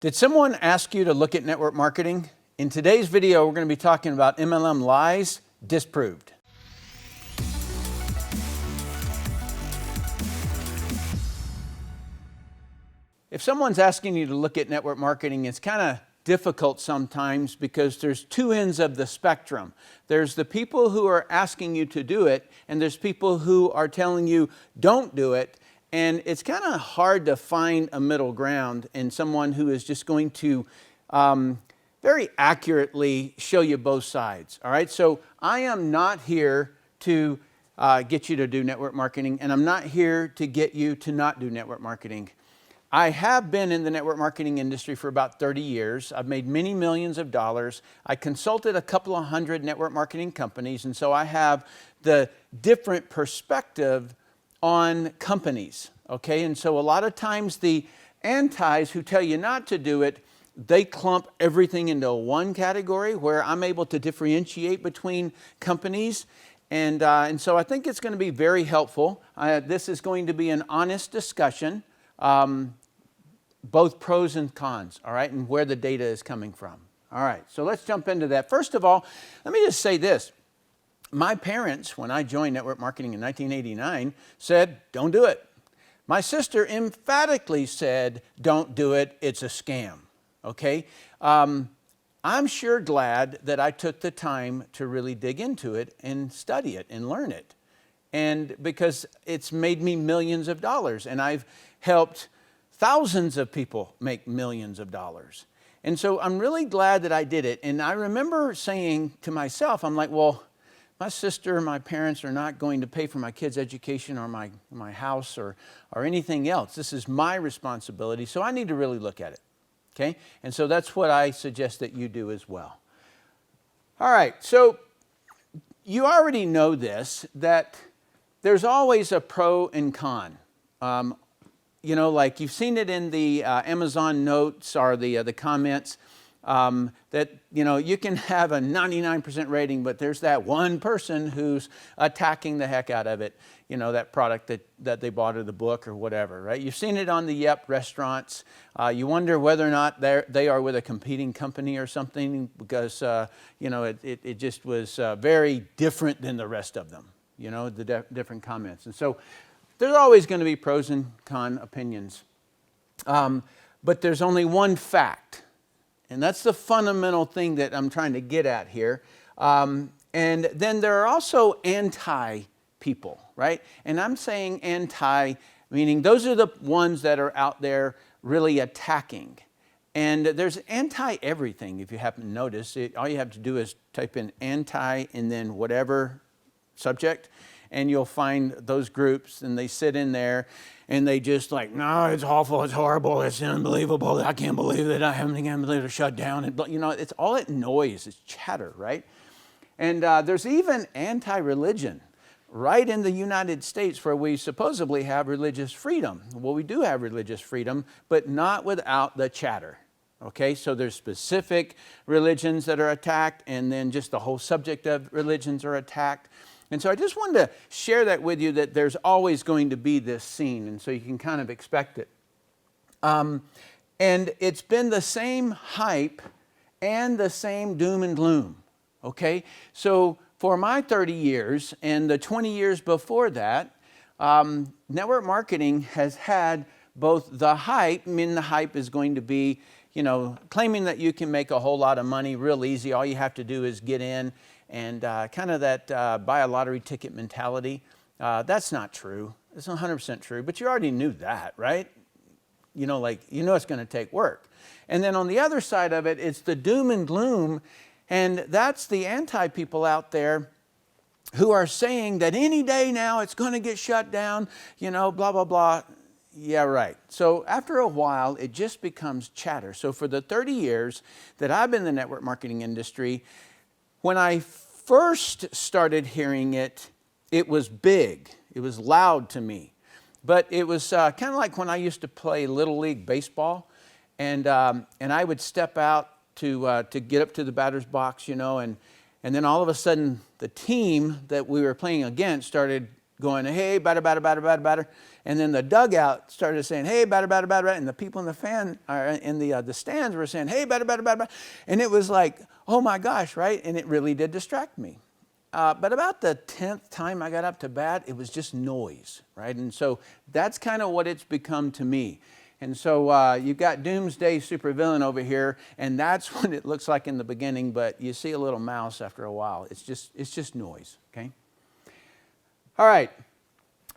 Did someone ask you to look at network marketing? In today's video, we're going to be talking about MLM lies disproved. If someone's asking you to look at network marketing, it's kind of difficult sometimes because there's two ends of the spectrum. There's the people who are asking you to do it, and there's people who are telling you don't do it. And it's kind of hard to find a middle ground in someone who is just going to very accurately show you both sides. All right, so I am not here to get you to do network marketing, and I'm not here to get you to not do network marketing. I have been in the network marketing industry for about 30 years. I've made many millions of dollars. I consulted a couple of hundred network marketing companies, and so I have the different perspective on companies, okay? And so a lot of times the antis who tell you not to do it, they clump everything into one category where I'm able to differentiate between companies. And so I think it's going to be very helpful. This is going to be an honest discussion, both pros and cons, all right, and where the data is coming from. All right, so let's jump into that. First of all, let me just say this. My parents, when I joined network marketing in 1989, said, don't do it. My sister emphatically said, don't do it, it's a scam, okay? I'm sure glad that I took the time to really dig into it and study it and learn it. And because it's made me millions of dollars, and I've helped thousands of people make millions of dollars. And so I'm really glad that I did it. And I remember saying to myself, I'm like, well, my sister and my parents are not going to pay for my kids' education or my house or anything else. This is my responsibility, so I need to really look at it, okay? And so that's what I suggest that you do as well. All right, so you already know this, that there's always a pro and con. You know, like you've seen it in the Amazon notes or the comments, that, you know, you can have a 99% rating, but there's that one person who's attacking the heck out of it, you know, that product that they bought or the book or whatever, right? You've seen it on the Yep restaurants. You wonder whether or not they are with a competing company or something because, you know, it just was very different than the rest of them, you know, the different comments. And so there's always going to be pros and con opinions. But there's only one fact. And that's the fundamental thing that I'm trying to get at here. And then there are also anti-people, right? And I'm saying anti, meaning those are the ones that are out there really attacking. And there's anti-everything, if you happen to notice. All you have to do is type in anti and then whatever subject, and you'll find those groups, and they sit in there, and they just like, no, it's awful, it's horrible, it's unbelievable, I can't believe that I haven't been shut down. And, you know, it's all that noise, it's chatter, right? And there's even anti-religion right in the United States where we supposedly have religious freedom. Well, we do have religious freedom, but not without the chatter. Okay, so there's specific religions that are attacked, and then just the whole subject of religions are attacked. And so I just wanted to share that with you, that there's always going to be this scene, and so you can kind of expect it. And it's been the same hype and the same doom and gloom, okay? So for my 30 years and the 20 years before that, network marketing has had both the hype, I mean the hype is going to be, you know, claiming that you can make a whole lot of money real easy, all you have to do is get in, and kind of that buy a lottery ticket mentality. That's not true. It's 100% true, but you already knew that, right? You know, like, you know it's going to take work. And then on the other side of it, it's the doom and gloom, and that's the anti-people out there who are saying that any day now it's going to get shut down, you know, blah, blah, blah. Yeah, right. So after a while, it just becomes chatter. So for the 30 years that I've been in the network marketing industry, when I first started hearing it, it was big. It was loud to me. But it was kind of like when I used to play Little League baseball, and I would step out to get up to the batter's box, you know, and then all of a sudden the team that we were playing against started going, hey, batter, batter, batter, batter, batter. And then the dugout started saying, hey, batter, batter, batter, batter. And the people in the the stands were saying, hey, batter, batter, batter, batter. And it was like, oh my gosh, right? And it really did distract me. But about the 10th time I got up to bat, it was just noise, right? And so that's kind of what it's become to me. And so you've got doomsday supervillain over here, and that's what it looks like in the beginning, but you see a little mouse after a while. It's just noise, okay? All right,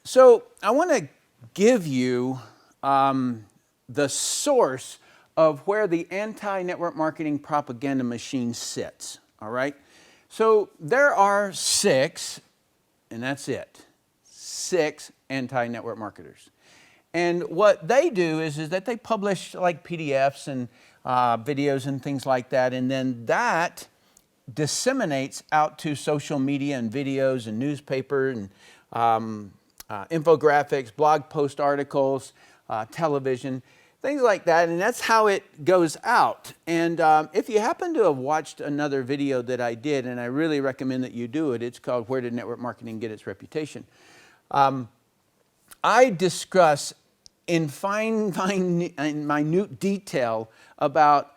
so I want to give you the source of where the anti-network marketing propaganda machine sits, all right? So there are 6, and that's it, 6 anti-network marketers. And what they do is that they publish like PDFs and videos and things like that, and then that disseminates out to social media and videos and newspaper and infographics, blog post articles, television, things like that, and that's how it goes out. And if you happen to have watched another video that I did, and I really recommend that you do it, it's called Where Did Network Marketing Get Its Reputation? I discuss in minute detail about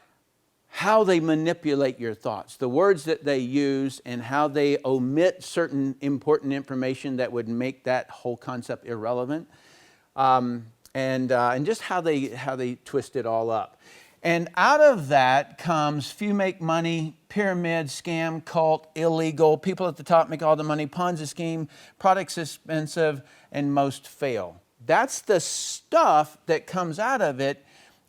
how they manipulate your thoughts, the words that they use, and how they omit certain important information that would make that whole concept irrelevant, and just how they twist it all up. And out of that comes few make money, pyramid, scam, cult, illegal, people at the top make all the money, Ponzi scheme, products expensive, and most fail. That's the stuff that comes out of it.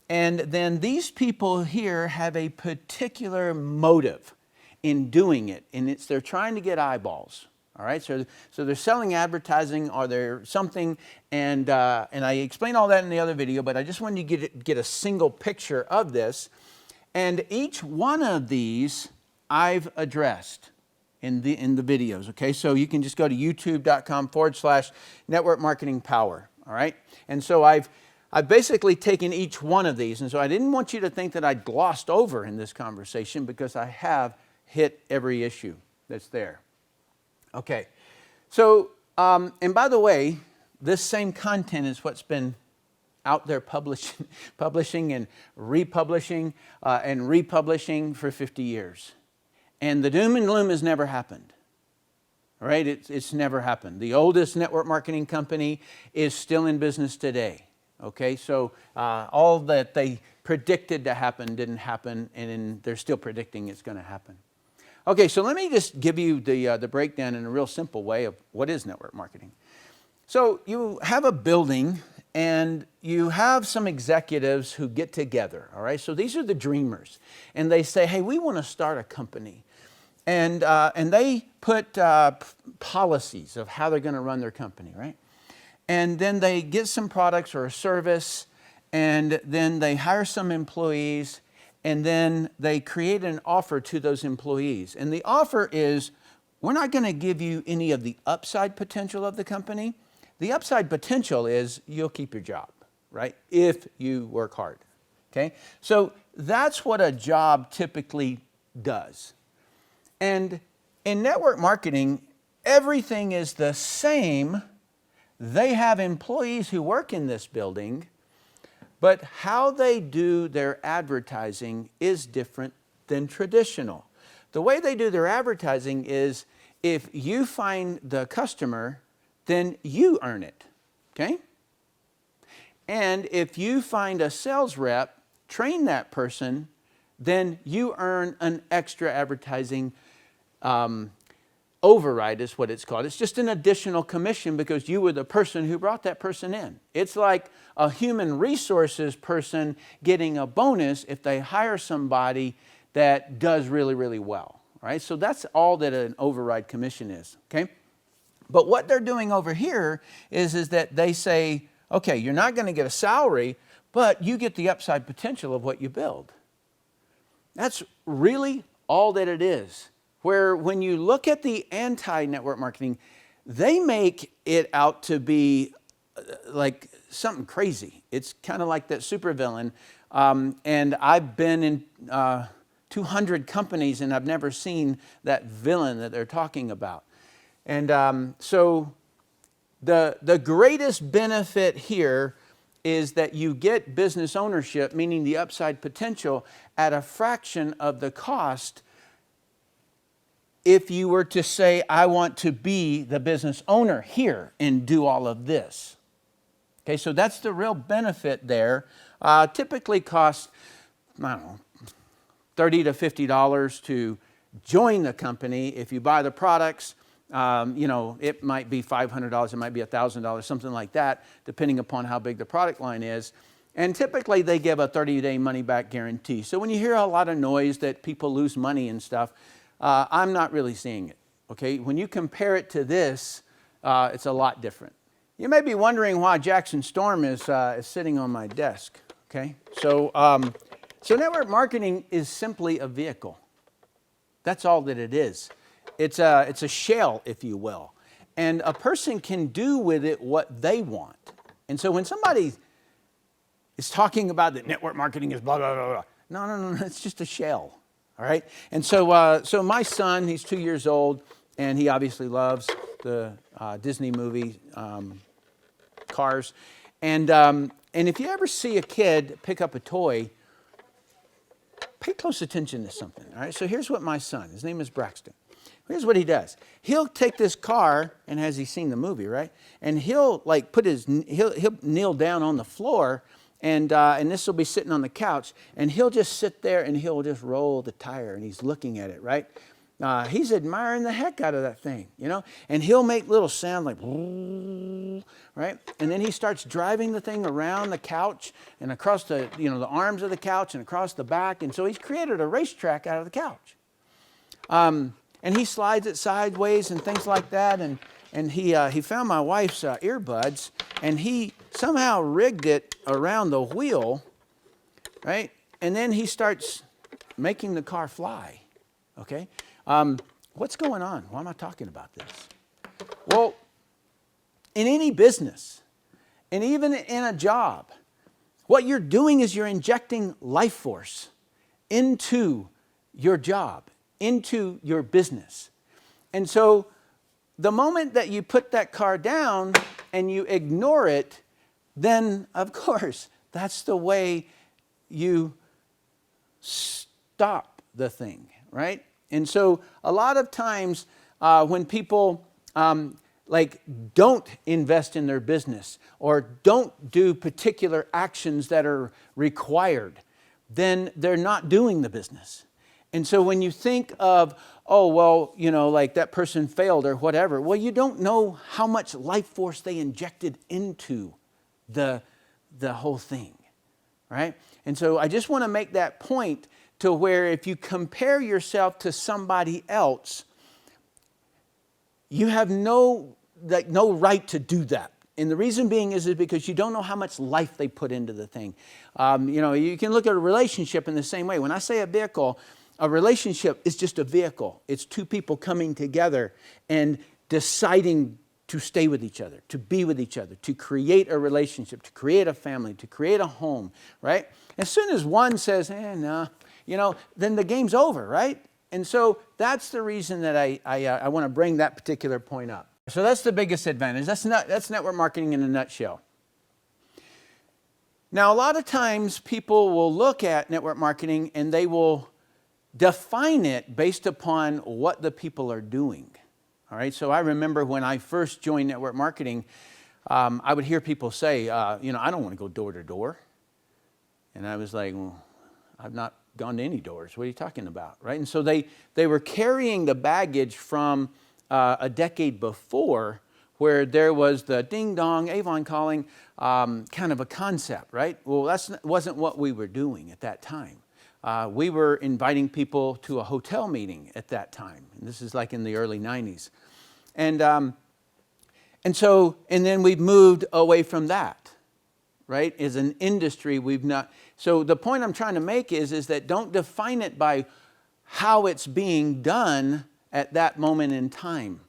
And then these people here have a particular motive in doing it. And they're trying to get eyeballs. All right, so they're selling advertising or they're something, and I explained all that in the other video, but I just wanted you to get a single picture of this. And each one of these I've addressed in the videos, okay? So you can just go to youtube.com/network marketing power, all right? And so I've basically taken each one of these, and so I didn't want you to think that I glossed over in this conversation because I have hit every issue that's there. Okay, so, and by the way, this same content is what's been out there publishing and republishing for 50 years. And the doom and gloom has never happened, all right? It's never happened. The oldest network marketing company is still in business today, okay? So all that they predicted to happen didn't happen, and they're still predicting it's going to happen. Okay, so let me just give you the breakdown in a real simple way of what is network marketing. So you have a building and you have some executives who get together, all right? So these are the dreamers. And they say, hey, we want to start a company. And they put policies of how they're going to run their company, right? And then they get some products or a service, and then they hire some employees, and then they create an offer to those employees. And the offer is, we're not going to give you any of the upside potential of the company. The upside potential is you'll keep your job, right? If you work hard, okay? So that's what a job typically does. And in network marketing, everything is the same. They have employees who work in this building, but how they do their advertising is different than traditional. The way they do their advertising is if you find the customer, then you earn it, okay? And if you find a sales rep, train that person, then you earn an extra advertising override is what it's called. It's just an additional commission because you were the person who brought that person in. It's like a human resources person getting a bonus if they hire somebody that does really, really well, right? So that's all that an override commission is, okay? But what they're doing over here is that they say, okay, you're not going to get a salary, but you get the upside potential of what you build. That's really all that it is. Where when you look at the anti-network marketing, they make it out to be like something crazy. It's kind of like that supervillain. And I've been in 200 companies and I've never seen that villain that they're talking about. And so the greatest benefit here is that you get business ownership, meaning the upside potential, at a fraction of the cost if you were to say, I want to be the business owner here and do all of this. Okay, so that's the real benefit there. Typically costs, I don't know, $30 to $50 to join the company. If you buy the products, it might be $500, it might be $1,000, something like that, depending upon how big the product line is. And typically they give a 30-day money-back guarantee. So when you hear a lot of noise that people lose money and stuff, I'm not really seeing it. Okay, when you compare it to this, it's a lot different. You may be wondering why Jackson Storm is sitting on my desk. Okay, so network marketing is simply a vehicle. That's all that it is. It's a shell, if you will. And a person can do with it what they want. And so when somebody is talking about that network marketing is blah, blah, blah, blah. No, it's just a shell. All right? And so my son, he's 2 years old, and he obviously loves the Disney movie Cars. And if you ever see a kid pick up a toy, pay close attention to something. All right? So here's what my son, his name is Braxton. Here's what he does. He'll take this car, and has he seen the movie, right? And he'll like he'll kneel down on the floor, and this will be sitting on the couch, and he'll just sit there and he'll just roll the tire, and he's looking at it, right? He's admiring the heck out of that thing, and he'll make little sound like, right? And then he starts driving the thing around the couch and across the, the arms of the couch and across the back. And so he's created a racetrack out of the couch. And he slides it sideways and things like that. And he found my wife's earbuds, and he somehow rigged it around the wheel, right? And then he starts making the car fly, okay? What's going on? Why am I talking about this? Well, in any business, and even in a job, what you're doing is you're injecting life force into your job, into your business. And so the moment that you put that car down and you ignore it, then of course, that's the way you stop the thing, right? And so a lot of times when people don't invest in their business or don't do particular actions that are required, then they're not doing the business. And so when you think of, that person failed or whatever, well, you don't know how much life force they injected into the whole thing, right? And so I just want to make that point to where if you compare yourself to somebody else, you have no right to do that. And the reason being is because you don't know how much life they put into the thing. You can look at a relationship in the same way. When I say a vehicle, a relationship is just a vehicle. It's two people coming together and deciding to stay with each other, to be with each other, to create a relationship, to create a family, to create a home, right? As soon as one says, no, then the game's over, right? And so that's the reason that I want to bring that particular point up. So that's the biggest advantage. That's network marketing in a nutshell. Now, a lot of times people will look at network marketing and they will define it based upon what the people are doing. All right, so I remember when I first joined network marketing, I would hear people say, I don't want to go door to door. And I was like, well, I've not gone to any doors. What are you talking about, right? And so they were carrying the baggage from a decade before, where there was the ding-dong, Avon calling kind of a concept, right? Well, that wasn't what we were doing at that time. We were inviting people to a hotel meeting at that time. And this is like in the early 90s. And then we've moved away from that, right? As an industry, we've not. So the point I'm trying to make is that don't define it by how it's being done at that moment in time.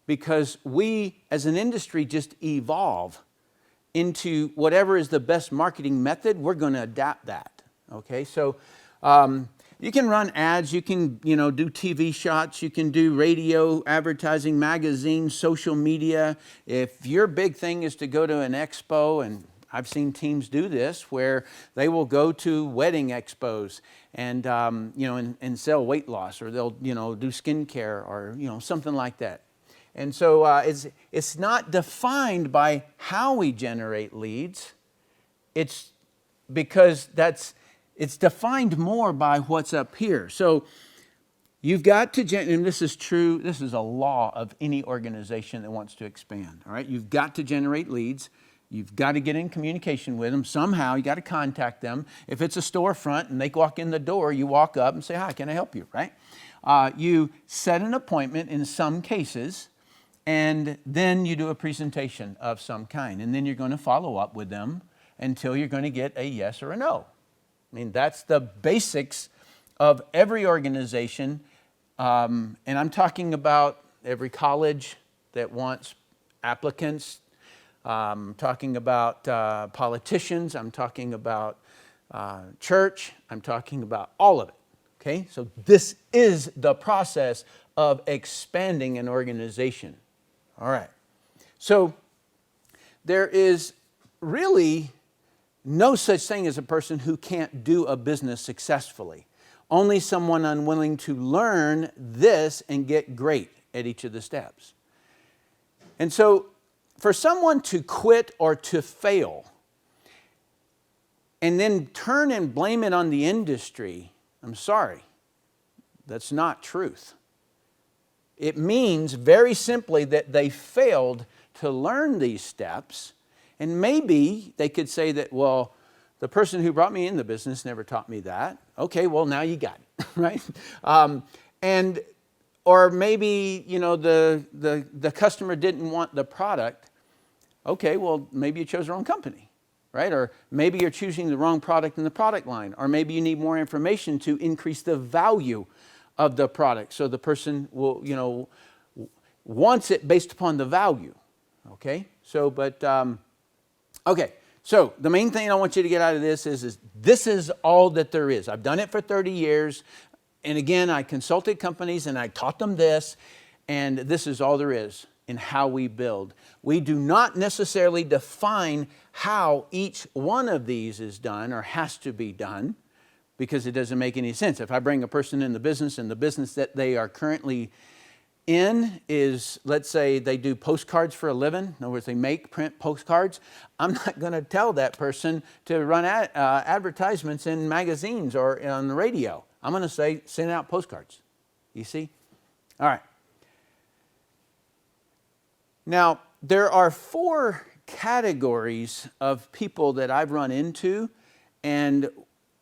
Because we, as an industry, just evolve into whatever is the best marketing method, we're going to adapt that. Okay, so you can run ads, you can, do TV shots, you can do radio advertising, magazines, social media. If your big thing is to go to an expo, and I've seen teams do this, where they will go to wedding expos and, and sell weight loss, or they'll, do skincare, or, something like that. And so it's not defined by how we generate leads. It's because it's defined more by what's up here. So you've got to, and this is true, this is a law of any organization that wants to expand, all right? You've got to generate leads. You've got to get in communication with them somehow. You got to contact them. If it's a storefront and they walk in the door, you walk up and say, "Hi, can I help you?" Right? You set an appointment in some cases, and then you do a presentation of some kind, and then you're going to follow up with them until you're going to get a yes or a no. I mean, that's the basics of every organization, and I'm talking about every college that wants applicants. I'm talking about politicians. I'm talking about church. I'm talking about all of it. Okay, so this is the process of expanding an organization. All right, so there is really no such thing as a person who can't do a business successfully. Only someone unwilling to learn this and get great at each of the steps. And so for someone to quit or to fail and then turn and blame it on the industry, I'm sorry, that's not truth. It means very simply that they failed to learn these steps. And maybe they could say that, well, the person who brought me in the business never taught me that. Okay, well, now you got it, right? Or maybe, the customer didn't want the product. Okay, well, maybe you chose the wrong company, right? Or maybe you're choosing the wrong product in the product line. Or maybe you need more information to increase the value of the product. So the person will, wants it based upon the value. Okay, so, okay, so the main thing I want you to get out of this is this is all that there is. I've done it for 30 years. And again, I consulted companies and I taught them this. And this is all there is in how we build. We do not necessarily define how each one of these is done or has to be done, because it doesn't make any sense. If I bring a person in the business and the business that they are currently in is, let's say they do postcards for a living, in other words, they make print postcards, I'm not going to tell that person to run advertisements in magazines or on the radio. I'm going to say, send out postcards. You see? All right. Now, there are 4 categories of people that I've run into and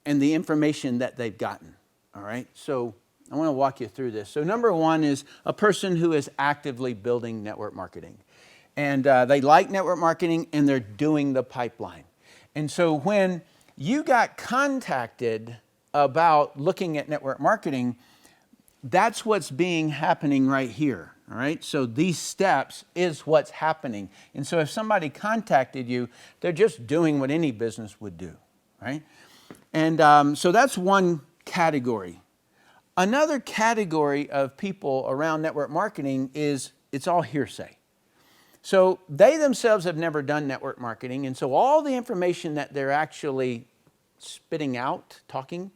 the information that they've gotten. All right? So I want to walk you through this. So number 1 is a person who is actively building network marketing. And they like network marketing and they're doing the pipeline. And so when you got contacted about looking at network marketing, that's what's happening right here. All right, so these steps is what's happening. And so if somebody contacted you, they're just doing what any business would do, right? And so that's one category. Another category of people around network marketing is it's all hearsay. So they themselves have never done network marketing, and so all the information that they're actually spitting out, talking,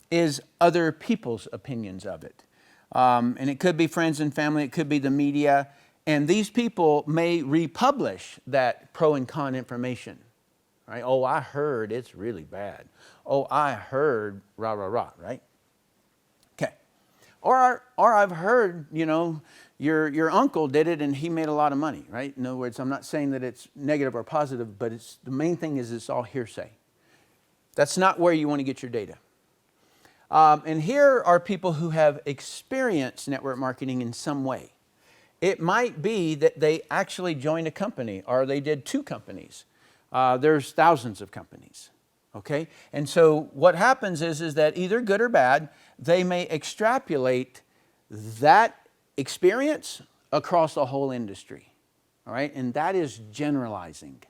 is other people's opinions of it. And it could be friends and family, it could be the media, and these people may republish that pro and con information. Right? Oh, I heard it's really bad. Oh, I heard rah, rah, rah, right? Okay. Or I've heard, your uncle did it and he made a lot of money, right? In other words, I'm not saying that it's negative or positive, but the main thing is it's all hearsay. That's not where you want to get your data. And here are people who have experienced network marketing in some way. It might be that they actually joined a company or they did 2 companies. There's thousands of companies, okay? And so what happens is that either good or bad, they may extrapolate that experience across the whole industry, all right? And that is generalizing.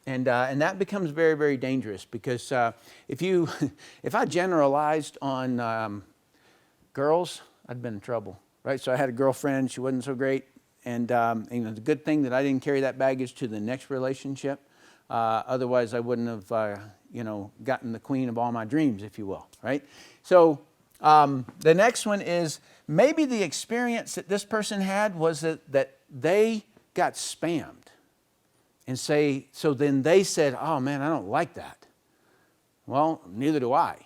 And that becomes very, very dangerous because if I generalized on girls, I'd been in trouble, right? So I had a girlfriend, she wasn't so great. And it's a good thing that I didn't carry that baggage to the next relationship. Otherwise, I wouldn't have, gotten the queen of all my dreams, if you will, right? So the next one is maybe the experience that this person had was that they got spammed. And so then they said, oh man, I don't like that. Well, neither do I.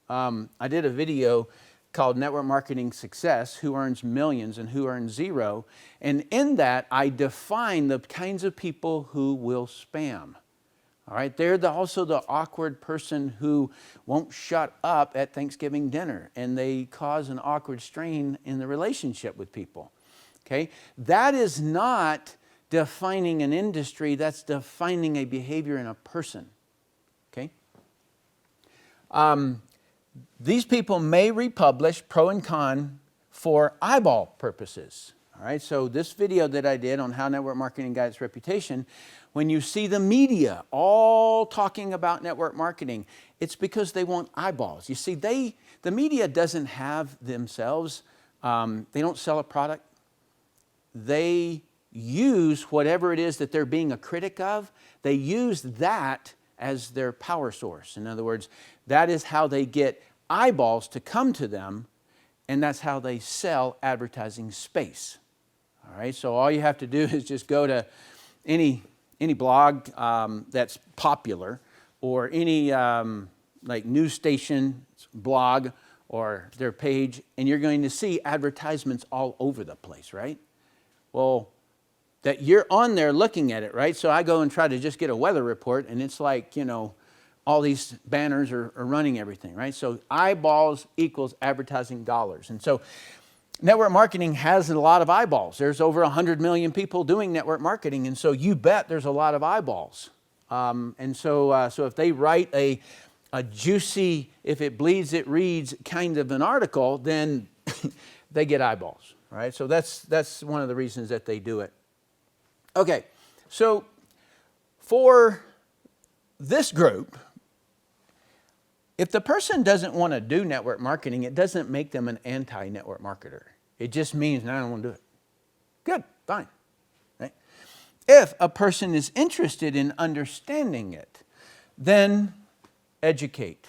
I did a video called Network Marketing Success, Who Earns Millions and Who Earns Zero. And in that, I define the kinds of people who will spam. All right, they're also the awkward person who won't shut up at Thanksgiving dinner, and they cause an awkward strain in the relationship with people. Okay, that is not defining an industry, that's defining a behavior in a person. Okay? These people may republish pro and con for eyeball purposes. All right, so this video that I did on how network marketing got its reputation, when you see the media all talking about network marketing, it's because they want eyeballs. You see, the media doesn't have themselves, they don't sell a product. They use whatever it is that they're being a critic of, they use that as their power source. In other words, that is how they get eyeballs to come to them, and that's how they sell advertising space. All right, so all you have to do is just go to any blog that's popular, or any like news station blog or their page, and you're going to see advertisements all over the place, right? Well, that you're on there looking at it, right? So I go and try to just get a weather report, and it's like, all these banners are running everything, right? So eyeballs equals advertising dollars. And so network marketing has a lot of eyeballs. There's over 100 million people doing network marketing, and so you bet there's a lot of eyeballs. So if they write a juicy, if it bleeds, it reads kind of an article, then they get eyeballs, right? So that's one of the reasons that they do it. Okay, so for this group, if the person doesn't want to do network marketing, it doesn't make them an anti-network marketer. It just means, no, I don't want to do it. Good, fine. Right? If a person is interested in understanding it, then educate,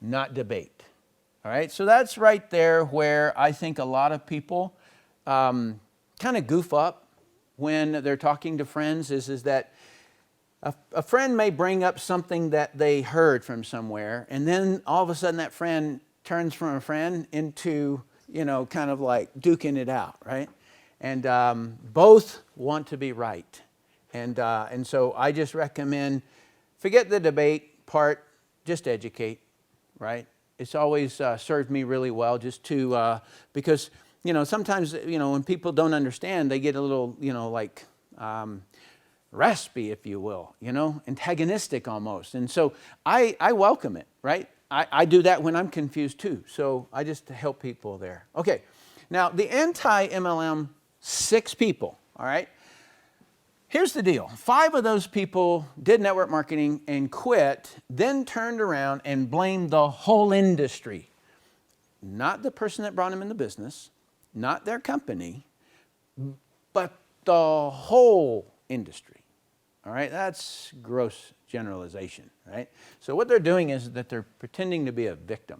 not debate. All right, so that's right there where I think a lot of people kind of goof up when they're talking to friends, is that a friend may bring up something that they heard from somewhere, and then all of a sudden that friend turns from a friend into, kind of like duking it out, right? And both want to be right. And so I just recommend, forget the debate part, just educate, right? It's always served me really well just to, because, sometimes, when people don't understand, they get a little, raspy, if you will, antagonistic almost. And so I welcome it, right? I do that when I'm confused too. So I just help people there. Okay, now the anti-MLM 6 people, all right? Here's the deal. 5 of those people did network marketing and quit, then turned around and blamed the whole industry. Not the person that brought them in the business, not their company, but the whole industry. All right, that's gross generalization, right? So what they're doing is that they're pretending to be a victim.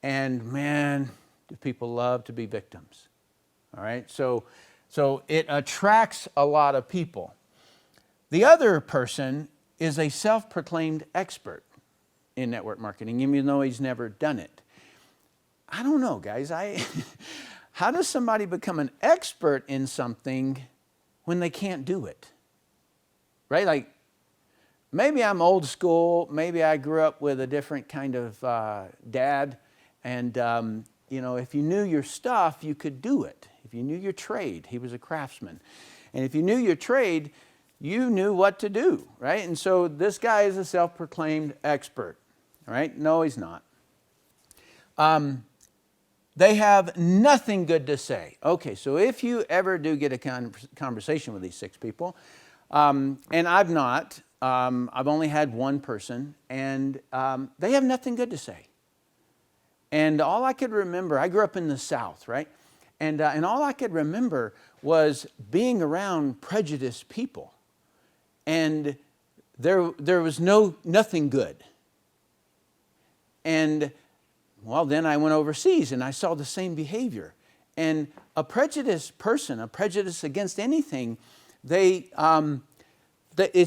And man, do people love to be victims. All right, so it attracts a lot of people. The other person is a self-proclaimed expert in network marketing, even though he's never done it. I don't know, guys. How does somebody become an expert in something when they can't do it? Right? Like, maybe I'm old school. Maybe I grew up with a different kind of dad. And, if you knew your stuff, you could do it. If you knew your trade, he was a craftsman. And if you knew your trade, you knew what to do, right? And so this guy is a self-proclaimed expert, right? No, he's not. They have nothing good to say. Okay, so if you ever do get a conversation with these 6 people, And I've not. I've only had one person, and they have nothing good to say. And all I could remember, I grew up in the South, right? And all I could remember was being around prejudiced people. And there was nothing good. And, well, then I went overseas and I saw the same behavior. And a prejudiced person, a prejudice against anything, it's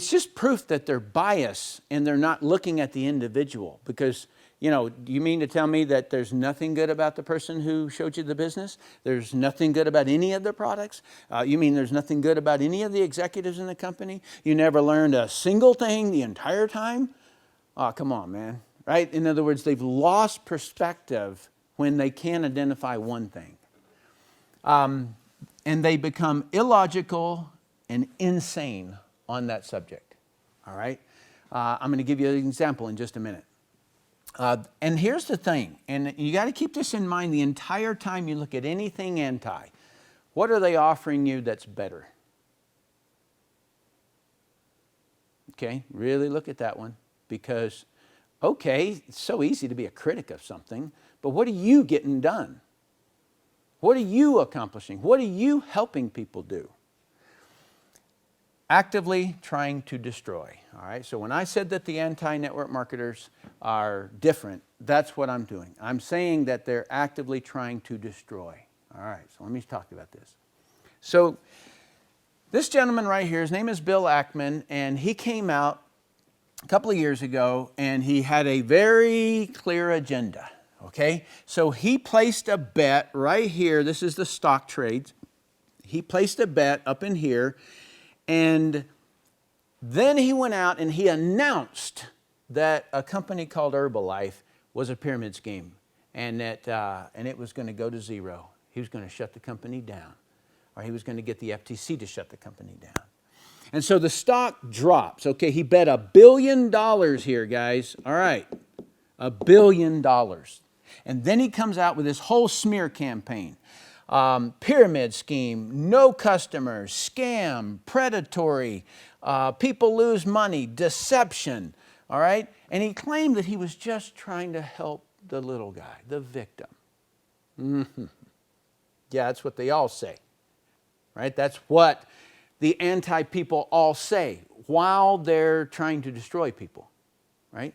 just proof that they're biased and they're not looking at the individual. Because, do you mean to tell me that there's nothing good about the person who showed you the business? There's nothing good about any of the products? You mean there's nothing good about any of the executives in the company? You never learned a single thing the entire time? Oh, come on, man. Right? In other words, they've lost perspective when they can't identify one thing. And they become illogical and insane on that subject. All right? I'm going to give you an example in just a minute. And here's the thing, and you got to keep this in mind the entire time you look at anything anti. What are they offering you that's better? Okay, really look at that one, because, okay, it's so easy to be a critic of something, but what are you getting done? What are you accomplishing? What are you helping people do? Actively trying to destroy. All right, so when I said that the anti-network marketers are different, that's what I'm doing. I'm saying that they're actively trying to destroy. All right, so let me talk about this. So this gentleman right here, his name is Bill Ackman, and he came out a couple of years ago, and he had a very clear agenda. Okay, so he placed a bet right here. This is the stock trades. He placed a bet up in here. And then he went out and he announced that a company called Herbalife was a pyramid scheme, and that it was going to go to zero. He was going to shut the company down, or he was going to get the FTC to shut the company down. And so the stock drops. Okay, he bet $1 billion here, guys. All right, $1 billion. And then he comes out with this whole smear campaign. Pyramid scheme, no customers, scam, predatory, people lose money, deception, all right? And he claimed that he was just trying to help the little guy, the victim. Mm-hmm. Yeah, that's what they all say, right? That's what the anti-people all say while they're trying to destroy people, right?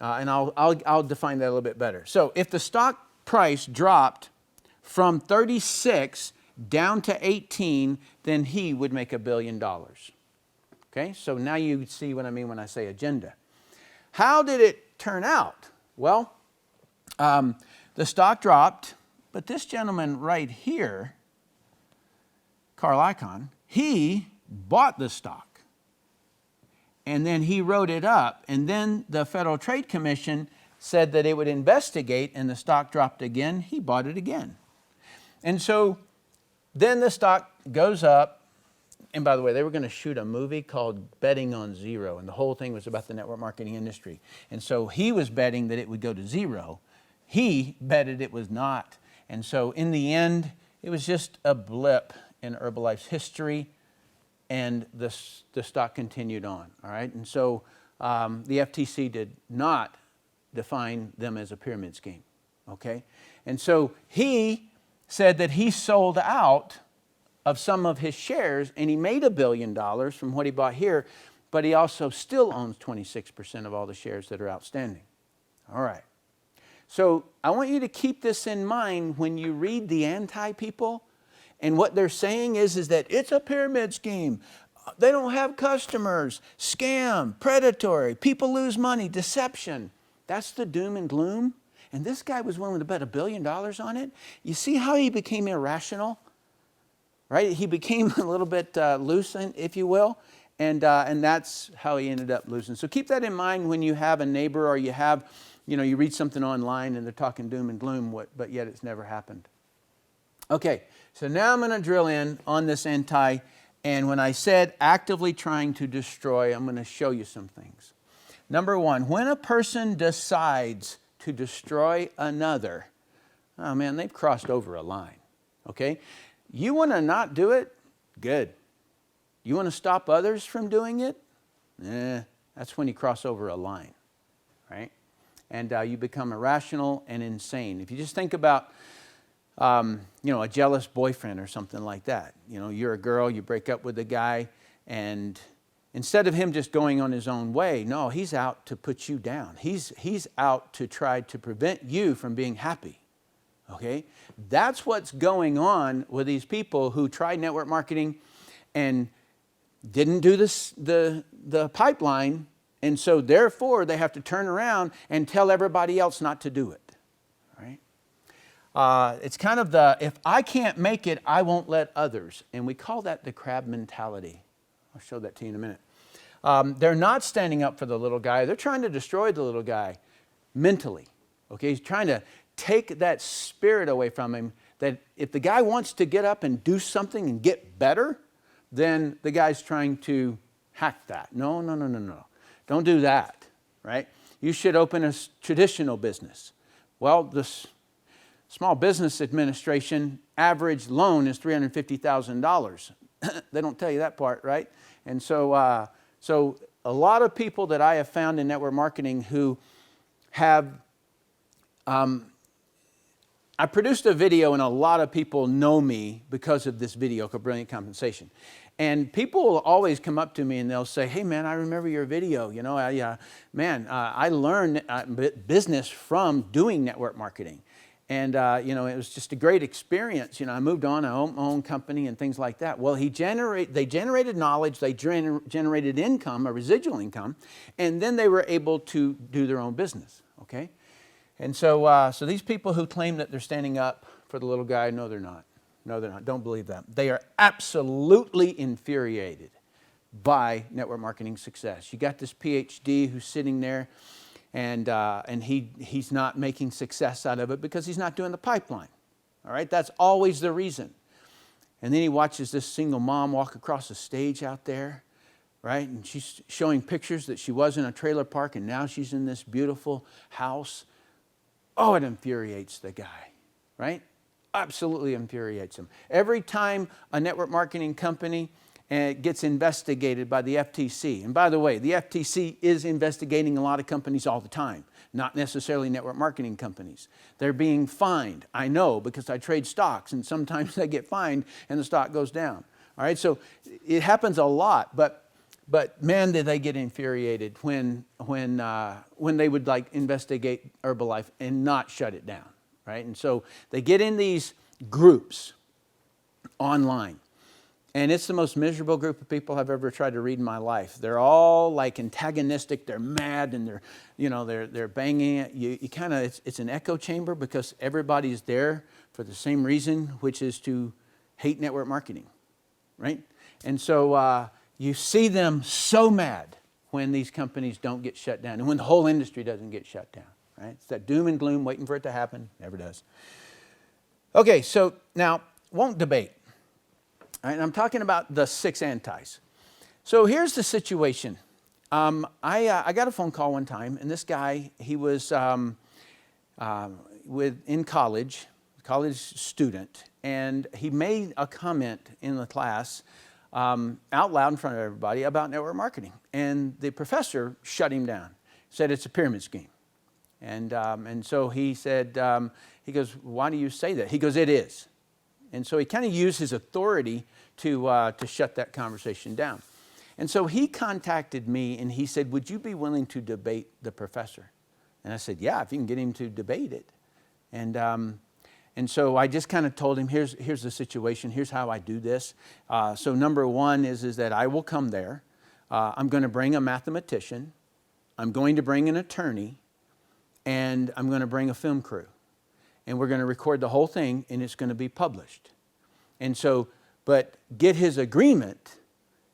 And I'll define that a little bit better. So if the stock price dropped from 36 down to 18, then he would make $1 billion. Okay, so now you see what I mean when I say agenda. How did it turn out? Well, the stock dropped, but this gentleman right here, Carl Icahn, he bought the stock. And then he wrote it up, and then the Federal Trade Commission said that it would investigate, and the stock dropped again. He bought it again. And so then the stock goes up. And by the way, they were going to shoot a movie called Betting on Zero, and the whole thing was about the network marketing industry. And so he was betting that it would go to zero. He betted it was not. And so in the end, it was just a blip in Herbalife's history, and the stock continued on. All right, and so the FTC did not define them as a pyramid scheme. Okay, and so he said that he sold out of some of his shares, and he made $1 billion from what he bought here, but he also still owns 26% of all the shares that are outstanding. All right. So I want you to keep this in mind when you read the anti-people, and what they're saying is that it's a pyramid scheme. They don't have customers, scam, predatory, people lose money, deception. That's the doom and gloom. And this guy was willing to bet $1 billion on it. You see how he became irrational? Right? He became a little bit loose, if you will, and that's how he ended up losing. So keep that in mind when you have a neighbor, or you have, you read something online and they're talking doom and gloom, but yet it's never happened. Okay, so now I'm going to drill in on this anti, and when I said actively trying to destroy, I'm going to show you some things. Number one, when a person decides to destroy another, oh man, they've crossed over a line, okay? You want to not do it? Good. You want to stop others from doing it? That's when you cross over a line, right? And you become irrational and insane. If you just think about, a jealous boyfriend or something like that. You're a girl, you break up with a guy, and instead of him just going on his own way, no, he's out to put you down. He's out to try to prevent you from being happy. Okay? That's what's going on with these people who tried network marketing and didn't do the pipeline, and so therefore they have to turn around and tell everybody else not to do it. Right? It's kind of if I can't make it, I won't let others. And we call that the crab mentality. I'll show that to you in a minute. They're not standing up for the little guy. They're trying to destroy the little guy mentally. Okay, he's trying to take that spirit away from him, that if the guy wants to get up and do something and get better, then the guy's trying to hack that. No. Don't do that, right? You should open a traditional business. Well, the Small Business Administration average loan is $350,000. They don't tell you that part, right? And so a lot of people that I have found in network marketing who have, I produced a video, and a lot of people know me because of this video called Brilliant Compensation. And people will always come up to me and they'll say, hey man, I remember your video. I learned business from doing network marketing. And, it was just a great experience. I moved on, I owned my own company and things like that. Well, they generated knowledge, they generated income, a residual income, and then they were able to do their own business, okay? And so these people who claim that they're standing up for the little guy, no, they're not. No, they're not. Don't believe them. They are absolutely infuriated by network marketing success. You got this PhD who's sitting there, and he's not making success out of it because he's not doing the pipeline. All right, that's always the reason. And then he watches this single mom walk across the stage out there, right? And she's showing pictures that she was in a trailer park, and now she's in this beautiful house. Oh, it infuriates the guy, right? Absolutely infuriates him. Every time a network marketing company gets investigated by the FTC, and by the way, the FTC is investigating a lot of companies all the time, not necessarily network marketing companies. They're being fined. I know because I trade stocks, and sometimes they get fined and the stock goes down. All right, so it happens a lot, but man, did they get infuriated when they would investigate Herbalife and not shut it down. Right? And so they get in these groups online, and it's the most miserable group of people I've ever tried to read in my life. They're all antagonistic, they're mad, and they're banging it. You kind of, it's an echo chamber because everybody's there for the same reason, which is to hate network marketing, right? And so you see them so mad when these companies don't get shut down and when the whole industry doesn't get shut down. Right? It's that doom and gloom waiting for it to happen. Never does. Okay, so now, won't debate. All right, and I'm talking about the 6 antis. So here's the situation. I got a phone call one time, and this guy, he was in college student, and he made a comment in the class out loud in front of everybody about network marketing. And the professor shut him down, said it's a pyramid scheme. And so he said, he goes, why do you say that? He goes, it is. And so he kind of used his authority to shut that conversation down. And so he contacted me and he said, would you be willing to debate the professor? And I said, yeah, if you can get him to debate it. And so I just kind of told him, here's the situation, here's how I do this. So number one is that I will come there. I'm going to bring a mathematician. I'm going to bring an attorney. And I'm going to bring a film crew. And we're going to record the whole thing, and it's going to be published. And so, but get his agreement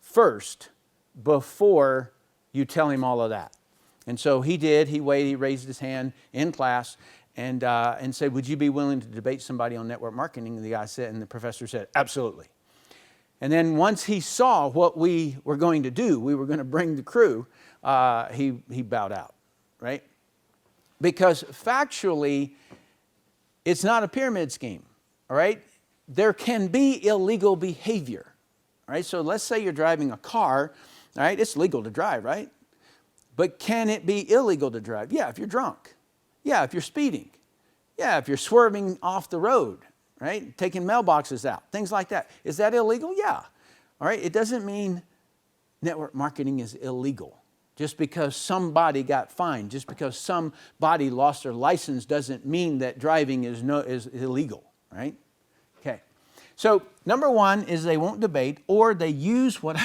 first before you tell him all of that. And so he did. He waited. He raised his hand in class and said, would you be willing to debate somebody on network marketing? And the guy said, and the professor said, absolutely. And then once he saw what we were going to do, we were going to bring the crew, he bowed out, right? Because factually, it's not a pyramid scheme, all right? There can be illegal behavior, right? So let's say you're driving a car, all right? It's legal to drive, right? But can it be illegal to drive? Yeah, if you're drunk. Yeah, if you're speeding. Yeah, if you're swerving off the road, right? Taking mailboxes out, things like that. Is that illegal? Yeah. All right, it doesn't mean network marketing is illegal. Just because somebody got fined, just because somebody lost their license doesn't mean that driving is illegal, right? Okay. So number one is they won't debate, or they use what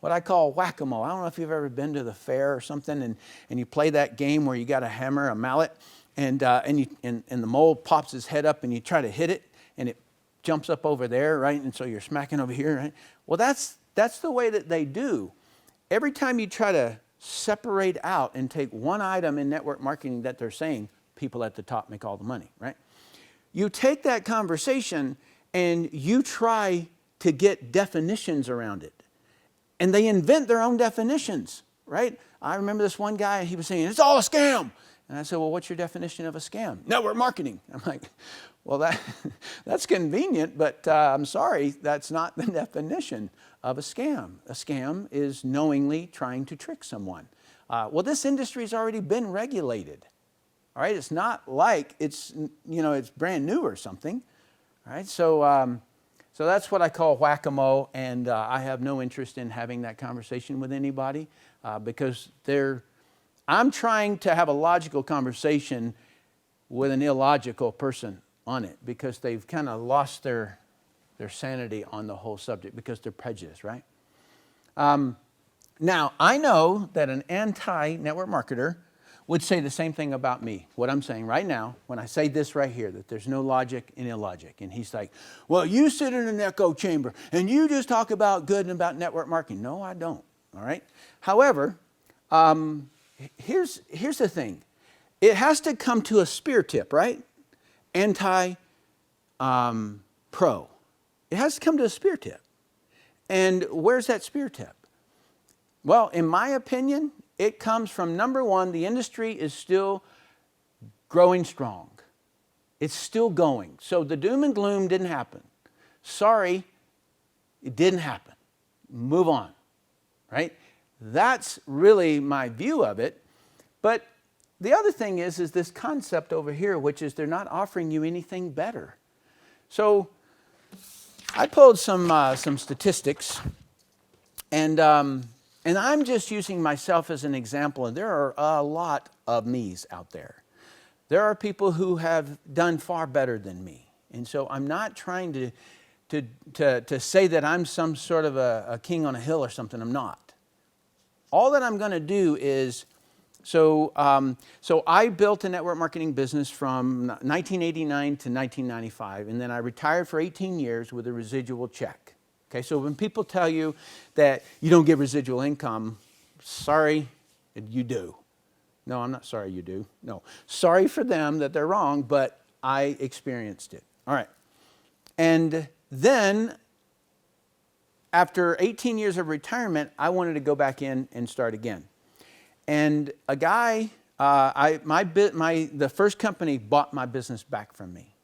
I call whack-a-mole. I don't know if you've ever been to the fair or something, and you play that game where you got a hammer, a mallet, and the mole pops his head up, and you try to hit it, and it jumps up over there, right? And so you're smacking over here, right? Well, that's the way that they do. Every time you try to separate out and take one item in network marketing that they're saying, people at the top make all the money, right? You take that conversation and you try to get definitions around it. And they invent their own definitions, right? I remember this one guy, he was saying, it's all a scam. And I said, well, what's your definition of a scam? Network marketing. I'm like, well, that's convenient, but I'm sorry, that's not the definition of a scam. A scam is knowingly trying to trick someone. Well, this industry has already been regulated. All right, it's not like it's brand new or something. All right, so that's what I call whack-a-mole, and I have no interest in having that conversation with anybody because I'm trying to have a logical conversation with an illogical person on it because they've kind of lost their sanity on the whole subject because they're prejudiced, right? Now, I know that an anti-network marketer would say the same thing about me, what I'm saying right now, when I say this right here, that there's no logic in illogic. And he's like, well, you sit in an echo chamber and you just talk about good and about network marketing. No, I don't, all right? However, here's the thing. It has to come to a spear tip, right? Anti-pro. It has to come to a spear tip. And where's that spear tip? Well, in my opinion, it comes from, number one, the industry is still growing strong. It's still going. So the doom and gloom didn't happen. Sorry, it didn't happen. Move on, right? That's really my view of it. But the other thing is this concept over here, which is they're not offering you anything better. So I pulled some statistics, and I'm just using myself as an example, and there are a lot of me's out there. There are people who have done far better than me. And so I'm not trying to say that I'm some sort of a king on a hill or something. I'm not. All that I'm going to do is, so I built a network marketing business from 1989 to 1995, and then I retired for 18 years with a residual check. Okay, so when people tell you that you don't get residual income, sorry, you do. No, I'm not sorry you do. No, sorry for them that they're wrong, but I experienced it. All right. And then after 18 years of retirement, I wanted to go back in and start again. And a guy, the first company bought my business back from me.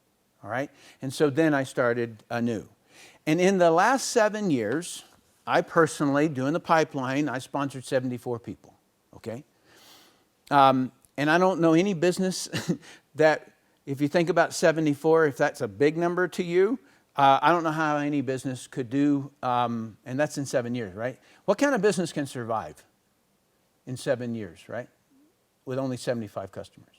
All right. And so then I started anew. And in the last 7 years, I personally, doing the pipeline, I sponsored 74 people, okay? And I don't know any business that, if you think about 74, if that's a big number to you, I don't know how any business could do, and that's in 7 years, right? What kind of business can survive in 7 years, right? With only 75 customers,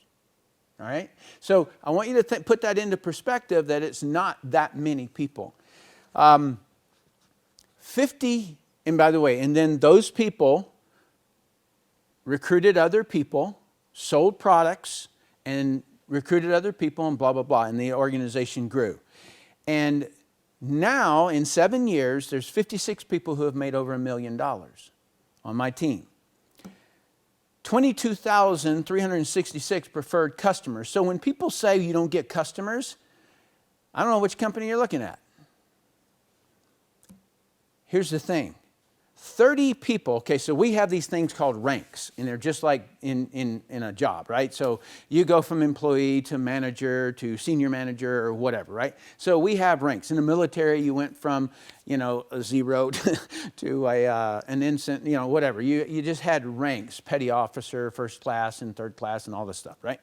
all right? So I want you to put that into perspective that it's not that many people. 50, and by the way, and then those people recruited other people, sold products, and recruited other people, and blah, blah, blah, and the organization grew. And now, in 7 years, there's 56 people who have made over $1 million on my team. 22,366 preferred customers. So when people say you don't get customers, I don't know which company you're looking at. Here's the thing. 30 people, okay, so we have these things called ranks, and they're just like in a job, right? So you go from employee to manager to senior manager or whatever, right? So we have ranks. In the military, you went from, a 0 to an ensign, whatever. You just had ranks, petty officer, first class, and third class, and all this stuff, right?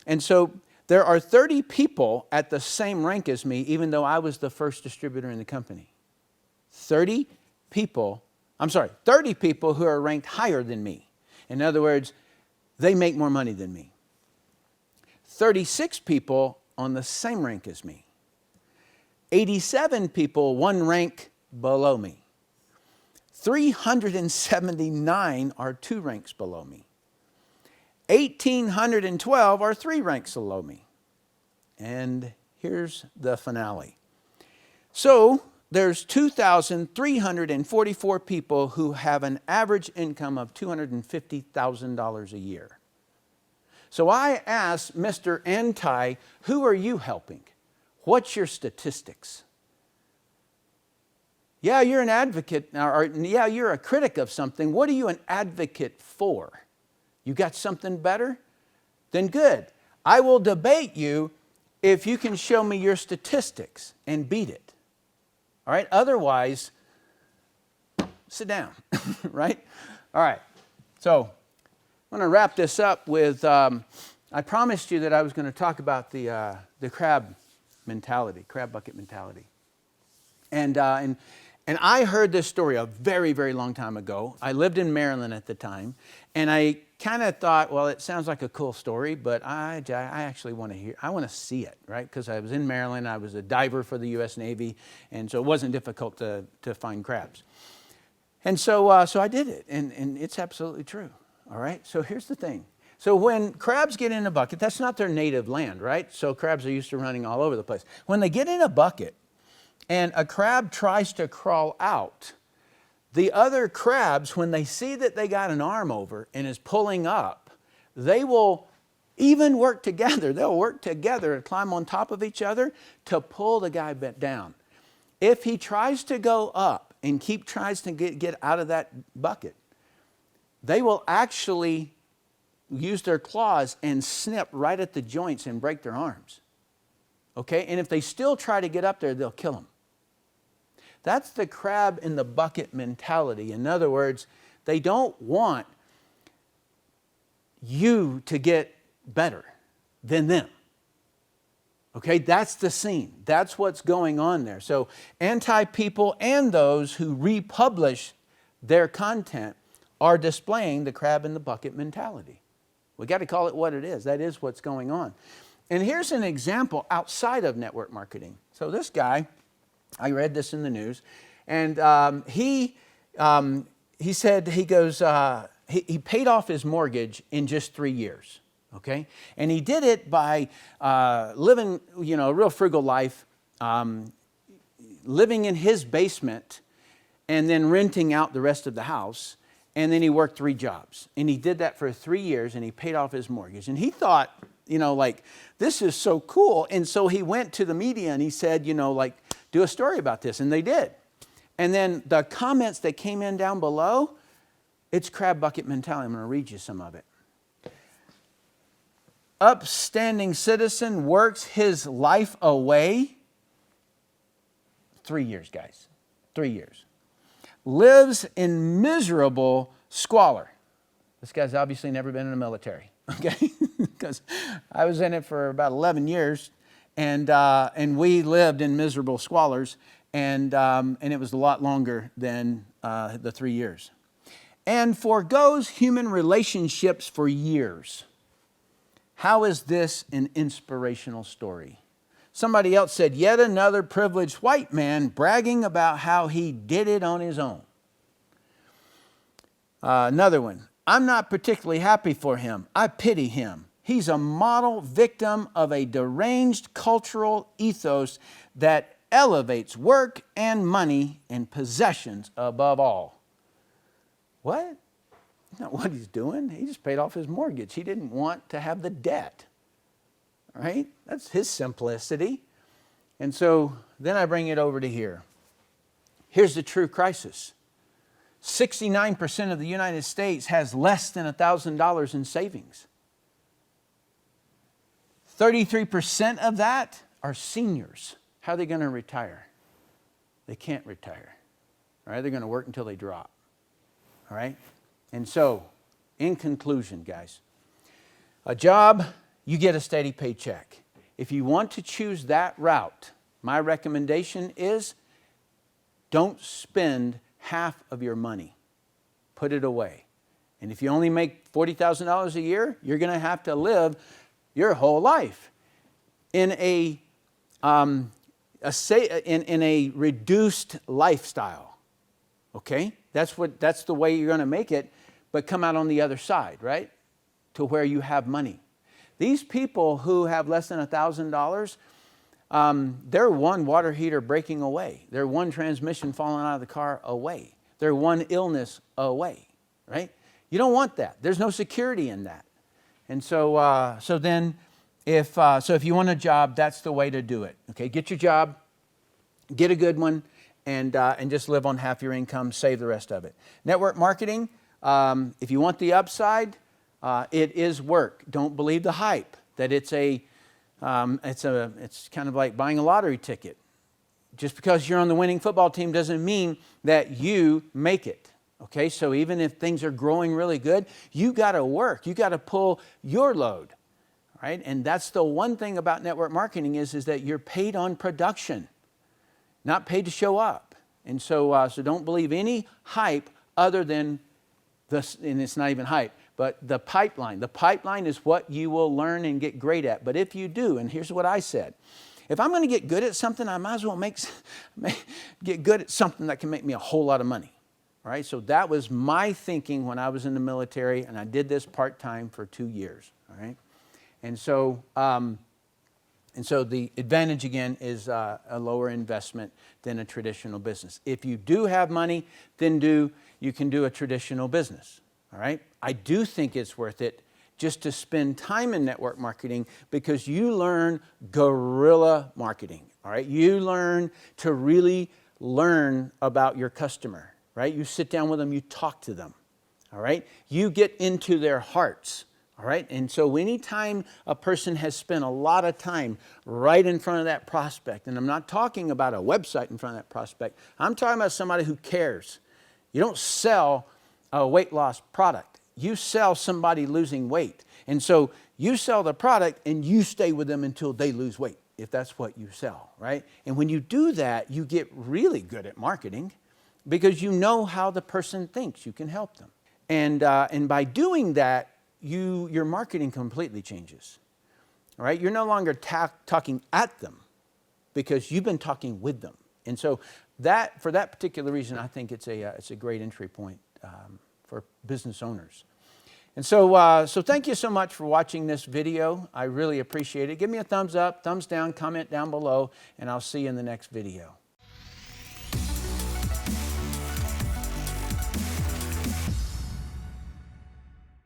And so there are 30 people at the same rank as me, even though I was the first distributor in the company. 30 people who are ranked higher than me. In other words, they make more money than me. 36 people on the same rank as me. 87 people one rank below me. 379 are 2 ranks below me. 1,812 are 3 ranks below me. And here's the finale. So there's 2,344 people who have an average income of $250,000 a year. So I asked Mr. Anti, who are you helping? What's your statistics? Yeah, you're an advocate, or yeah, you're a critic of something. What are you an advocate for? You got something better? Then good. I will debate you if you can show me your statistics and beat it. All right, otherwise, sit down, right? All right, so I'm going to wrap this up with, I promised you that I was going to talk about the crab mentality, crab bucket mentality. And I heard this story a very, very long time ago. I lived in Maryland at the time, and I kind of thought, well, it sounds like a cool story, but I actually want to I want to see it, right? Because I was in Maryland, I was a diver for the U.S. Navy, and so it wasn't difficult to find crabs. And so I did it, and it's absolutely true, all right? So here's the thing. So when crabs get in a bucket, that's not their native land, right? So crabs are used to running all over the place. When they get in a bucket and a crab tries to crawl out, the other crabs, when they see that they got an arm over and is pulling up, they will even work together. They'll work together and climb on top of each other to pull the guy down. If he tries to go up and tries to get out of that bucket, they will actually use their claws and snip right at the joints and break their arms. Okay? And if they still try to get up there, they'll kill them. That's the crab in the bucket mentality. In other words, they don't want you to get better than them. Okay, that's the scene. That's what's going on there. So anti-people and those who republish their content are displaying the crab in the bucket mentality. We got to call it what it is. That is what's going on. And here's an example outside of network marketing. So this guy, I read this in the news, and he said he paid off his mortgage in just 3 years, okay? And he did it by living, a real frugal life, living in his basement, and then renting out the rest of the house. And then he worked 3 jobs, and he did that for 3 years, and he paid off his mortgage. And he thought, this is so cool. And so he went to the media and he said, do a story about this. And they did. And then the comments that came in down below, it's crab bucket mentality. I'm going to read you some of it. Upstanding citizen works his life away. 3 years, guys. 3 years. Lives in miserable squalor. This guy's obviously never been in the military, okay? Because I was in it for about 11 years, and we lived in miserable squalors, and it was a lot longer than the 3 years. And forgoes human relationships for years. How is this an inspirational story? Somebody else said, yet another privileged white man bragging about how he did it on his own. Another one. I'm not particularly happy for him. I pity him. He's a model victim of a deranged cultural ethos that elevates work and money and possessions above all. What? That's not what he's doing. He just paid off his mortgage. He didn't want to have the debt. Right? That's his simplicity. And so then I bring it over to here. Here's the true crisis. 69% of the United States has less than $1,000 in savings. 33% of that are seniors. How are they going to retire? They can't retire. All right, they're going to work until they drop. All right? And so, in conclusion, guys, a job, you get a steady paycheck. If you want to choose that route, my recommendation is don't spend half of your money. Put it away. And if you only make $40,000 a year, you're going to have to live your whole life in a reduced lifestyle. Okay? That's the way you're going to make it, but come out on the other side, right? To where you have money. These people who have less than $1,000, they're one water heater breaking away. They're one transmission falling out of the car away. They're one illness away, right? You don't want that. There's no security in that. And so, if you want a job, that's the way to do it. Okay, get your job, get a good one, and just live on half your income, save the rest of it. Network marketing, if you want the upside, it is work. Don't believe the hype that it's kind of like buying a lottery ticket. Just because you're on the winning football team doesn't mean that you make it. Okay, so even if things are growing really good, you got to work. You got to pull your load, right? And that's the one thing about network marketing is that you're paid on production, not paid to show up. And so don't believe any hype other than this, and it's not even hype, but the pipeline. The pipeline is what you will learn and get great at. But if you do, and here's what I said, if I'm going to get good at something, I might as well get good at something that can make me a whole lot of money. All right, so that was my thinking when I was in the military, and I did this part-time for 2 years. All right, and so the advantage again is a lower investment than a traditional business. If you do have money, then you can do a traditional business. All right, I do think it's worth it just to spend time in network marketing because you learn guerrilla marketing. All right, you learn to really learn about your customer. Right? You sit down with them, you talk to them. All right? You get into their hearts. All right? And so anytime a person has spent a lot of time right in front of that prospect, and I'm not talking about a website in front of that prospect, I'm talking about somebody who cares. You don't sell a weight loss product. You sell somebody losing weight. And so you sell the product and you stay with them until they lose weight, if that's what you sell, right? And when you do that, you get really good at marketing. Because you know how the person thinks, you can help them. And by doing that, your marketing completely changes. All right? You're no longer talking at them because you've been talking with them. And so for that particular reason, I think it's a great entry point for business owners. And so thank you so much for watching this video. I really appreciate it. Give me a thumbs up, thumbs down, comment down below, and I'll see you in the next video.